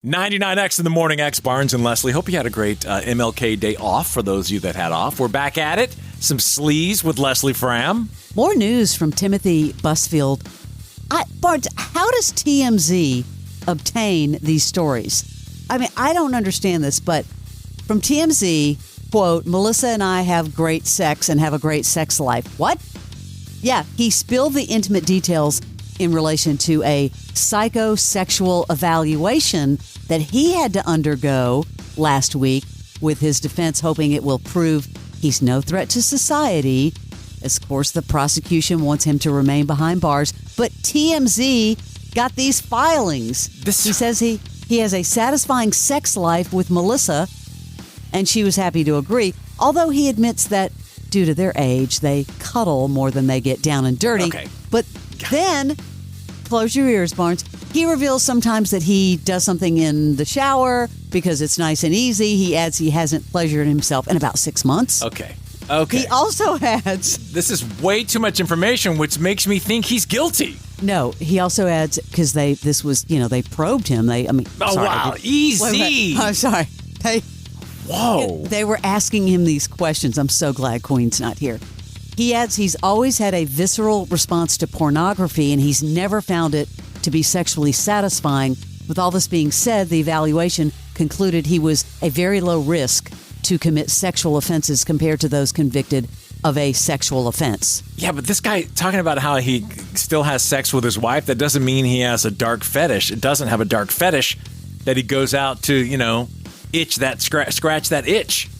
99X in the morning, X Barnes and Leslie. Hope you had a great MLK day off for those of you that had off. We're back at it. Some Sleaze with Leslie Fram. More news from Timothy Busfield. Barnes, how does TMZ obtain these stories? I mean, I don't understand this, but from TMZ, quote, Melissa and I have great sex and have a great sex life. What? Yeah, he spilled the intimate details in relation to a psychosexual evaluation that he had to undergo last week, with his defense hoping it will prove he's no threat to society. Of course, the prosecution wants him to remain behind bars, but TMZ got these filings. He says he has a satisfying sex life with Melissa, and she was happy to agree, although he admits that due to their age, they cuddle more than they get down and dirty. Okay. But then, close your ears, Barnes, he reveals sometimes that he does something in the shower because it's nice and easy. He adds he hasn't pleasured himself in about 6 months. Okay. He also adds... This is way too much information, which makes me think he's guilty. No, he also adds, because they probed him. Wow, easy. I'm sorry. They were asking him these questions. I'm so glad Queen's not here. He adds he's always had a visceral response to pornography, and he's never found it to be sexually satisfying. With all this being said, the evaluation concluded he was a very low risk to commit sexual offenses compared to those convicted of a sexual offense. Yeah, but this guy talking about how he still has sex with his wife, that doesn't mean he has a dark fetish. It doesn't have a dark fetish that he goes out to, itch that, scratch that itch.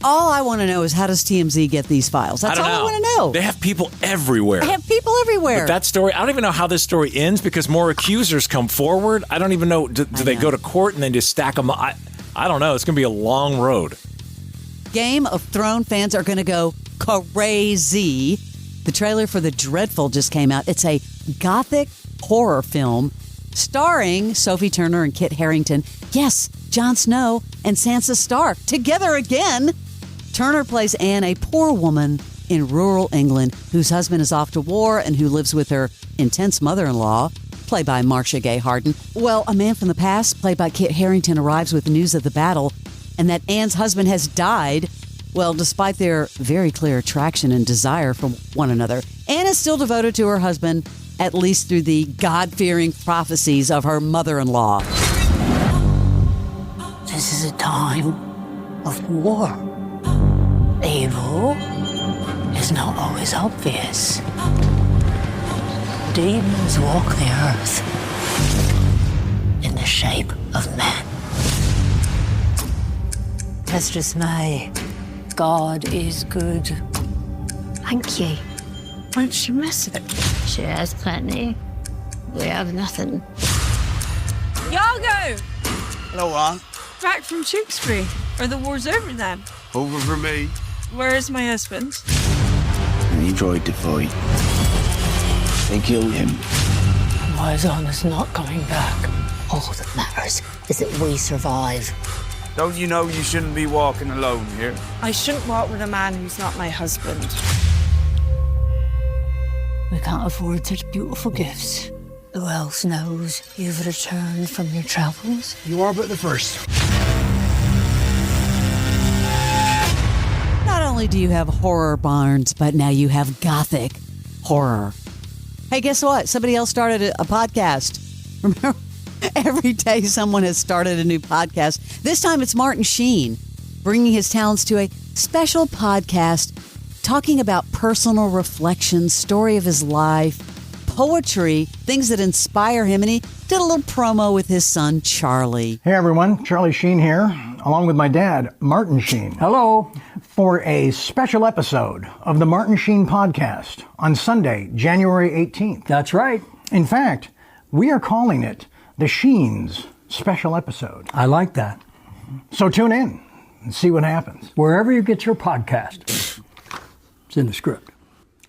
All I want to know is, how does TMZ get these files? That's all I want to know. They have people everywhere. But that story, I don't even know how this story ends because more accusers come forward. I don't even know. Do they go to court and then just stack them? I don't know. It's going to be a long road. Game of Thrones fans are going to go crazy. The trailer for The Dreadful just came out. It's a gothic horror film starring Sophie Turner and Kit Harington. Yes, Jon Snow and Sansa Stark together again. Turner plays Anne, a poor woman in rural England whose husband is off to war and who lives with her intense mother-in-law, played by Marcia Gay Harden. Well, a man from the past, played by Kit Harington, arrives with news of the battle and that Anne's husband has died. Well, despite their very clear attraction and desire for one another, Anne is still devoted to her husband, at least through the God-fearing prophecies of her mother-in-law. This is a time of war. Evil is not always obvious. Demons walk the earth in the shape of men. Mistress May, God is good. Thank you. Won't she miss it? She has plenty. We have nothing. Yago! Hello, Aunt. Back from Tewkesbury. Are the wars over then? Over for me. Where is my husband? And he tried to fight. They killed him. My son is not coming back. All that matters is that we survive. Don't you know you shouldn't be walking alone here? I shouldn't walk with a man who's not my husband. We can't afford such beautiful gifts. Who else knows you've returned from your travels? You are but the first. Not only do you have horror, Barnes, but now you have gothic horror. Hey, guess what? Somebody else started a podcast. Remember, every day someone has started a new podcast. This time it's Martin Sheen, bringing his talents to a special podcast talking about personal reflections, story of his life, poetry, things that inspire him, and he did a little promo with his son, Charlie. Hey everyone, Charlie Sheen here, along with my dad, Martin Sheen. Hello. For a special episode of the Martin Sheen podcast on Sunday, January 18th. That's right. In fact, we are calling it the Sheen's special episode. I like that. So tune in and see what happens. Wherever you get your podcast, it's in the script.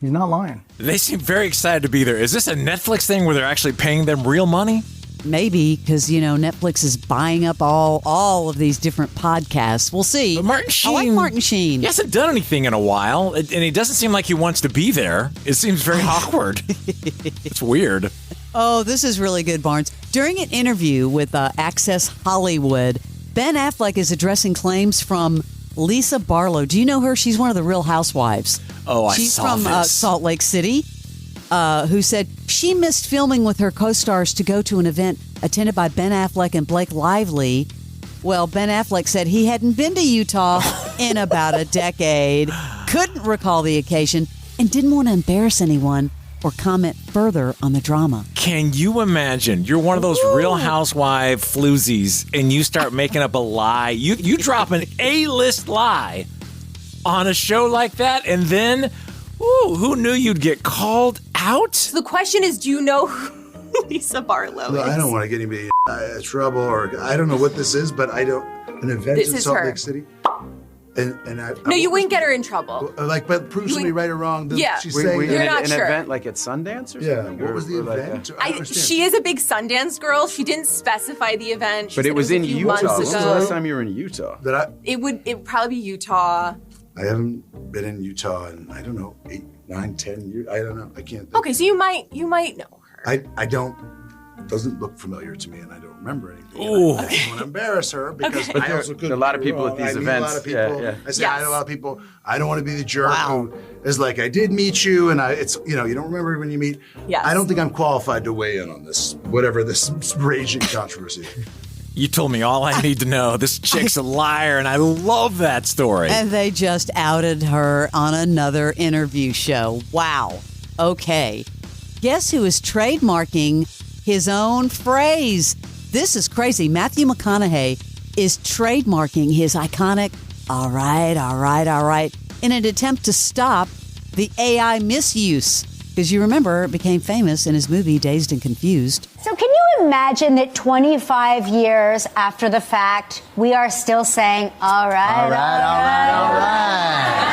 He's not lying. They seem very excited to be there. Is this a Netflix thing where they're actually paying them real money? Maybe, because, Netflix is buying up all of these different podcasts. We'll see. But Martin Sheen, I like Martin Sheen. He hasn't done anything in a while, and he doesn't seem like he wants to be there. It seems very awkward. It's weird. Oh, this is really good, Barnes. During an interview with Access Hollywood, Ben Affleck is addressing claims from Lisa Barlow. Do you know her? She's one of the Real Housewives. Oh, I She's saw from this. Salt Lake City, who said she missed filming with her co-stars to go to an event attended by Ben Affleck and Blake Lively. Well, Ben Affleck said he hadn't been to Utah in about a decade, couldn't recall the occasion, and didn't want to embarrass anyone or comment further on the drama. Can you imagine? You're one of those Real Housewife floozies, and you start making up a lie. You drop an A-list lie on a show like that, and then, who knew you'd get called out? So the question is, do you know who Lisa Barlow is? Well, I don't want to get anybody in trouble, or I don't know what this is, but I don't. An event This in is Salt her. Lake City. And No, you wouldn't get her in trouble. but prove to me right or wrong. Yeah. She's Wait, saying wait, You're that- not an sure. event like at Sundance or Yeah, something? what was the Or like event? a- I understand. She is a big Sundance girl. She didn't specify the event. She But said it was a in few Utah. months When was the ago. last time you were in Utah? It would probably be Utah. I haven't been in Utah in, I don't know, 8, 9, 10 years. I don't know. I can't. Okay, so you might know her. I don't. Doesn't look familiar to me, and I don't remember anything. Ooh. I don't want to embarrass her because Okay. I also could. There are a lot of people at these I meet events. A lot of people. Yeah. I say hi to a lot of people. I don't want to be the jerk who is like, I did meet you, and it's you don't remember when you meet. Yes. I don't think I'm qualified to weigh in on this, whatever this raging controversy. You told me all I need to know. This chick's a liar, and I love that story. And they just outed her on another interview show. Wow. Okay. Guess who is trademarking his own phrase? This is crazy. Matthew McConaughey is trademarking his iconic, all right, in an attempt to stop the AI misuse. Because you remember, it became famous in his movie Dazed and Confused. So can you imagine that 25 years after the fact, we are still saying, all right.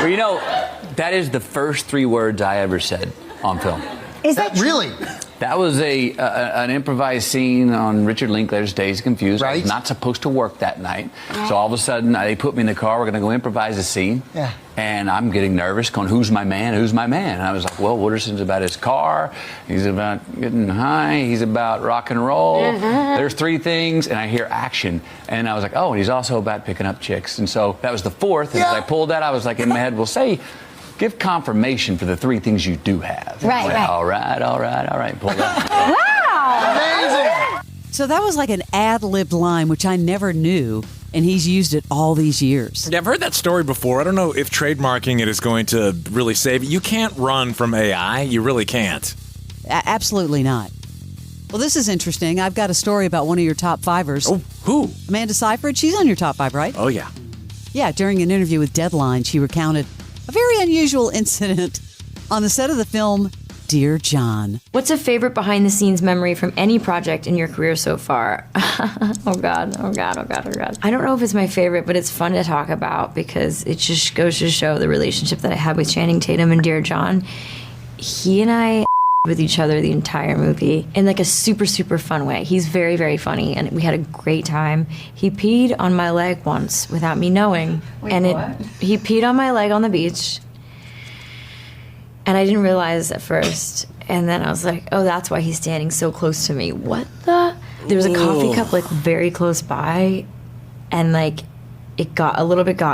Well, you know, that is the first 3 words I ever said on film. Is that really? That was an improvised scene on Richard Linklater's Dazed and Confused. I was not supposed to work that night. So all of a sudden, they put me in the car. We're going to go improvise a scene. Yeah. And I'm getting nervous, going, who's my man? Who's my man? And I was like, well, Wooderson's about his car. He's about getting high. He's about rock and roll. There's 3 things. And I hear action. And I was like, oh, and he's also about picking up chicks. And so that was the 4th. And as I pulled that, I was like in my head, well, say, give confirmation for the 3 things you do have. Right, right. All right. Pull that. Wow! Amazing! So that was like an ad-lib line, which I never knew, and he's used it all these years. Yeah, I've heard that story before. I don't know if trademarking it is going to really save it. You can't run from AI. You really can't. Absolutely not. Well, this is interesting. I've got a story about one of your top 5ers. Oh, who? Amanda Seyfried. She's on your top 5, right? Oh, yeah. Yeah, during an interview with Deadline, she recounted a very unusual incident on the set of the film Dear John. What's a favorite behind-the-scenes memory from any project in your career so far? Oh God. I don't know if it's my favorite, but it's fun to talk about because it just goes to show the relationship that I had with Channing Tatum and Dear John. He and I with each other the entire movie in like a super, super fun way. He's very, very funny, and we had a great time. He peed on my leg once without me knowing. He peed on my leg on the beach, and I didn't realize at first. And then I was like, oh, that's why he's standing so close to me. What the? There was a coffee cup like very close by, and like it got in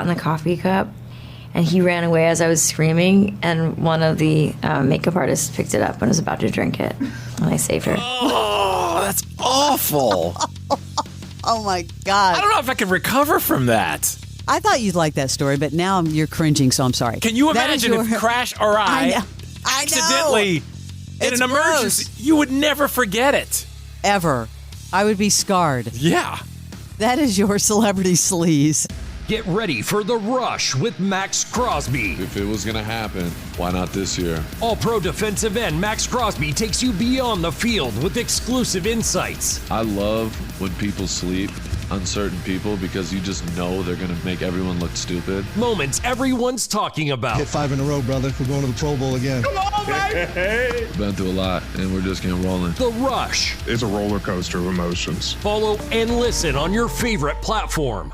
the coffee cup. And he ran away as I was screaming, and one of the makeup artists picked it up and was about to drink it, and I saved her. Oh, that's awful. Oh, my God. I don't know if I can recover from that. I thought you'd like that story, but now you're cringing, so I'm sorry. Can you That is imagine if your- Crash or I accidentally, in It's an emergency, gross. you would never forget it. Ever. I would be scarred. Yeah. That is your celebrity sleaze. Get ready for The Rush with Max Crosby. If it was going to happen, why not this year? All-pro defensive end Max Crosby takes you beyond the field with exclusive insights. I love when people sleep on certain people because you just know they're going to make everyone look stupid. Moments everyone's talking about. Hit 5 in a row, brother. We're going to the Pro Bowl again. Come on, baby! Been through a lot, and we're just getting rolling. The Rush. It's a roller coaster of emotions. Follow and listen on your favorite platform.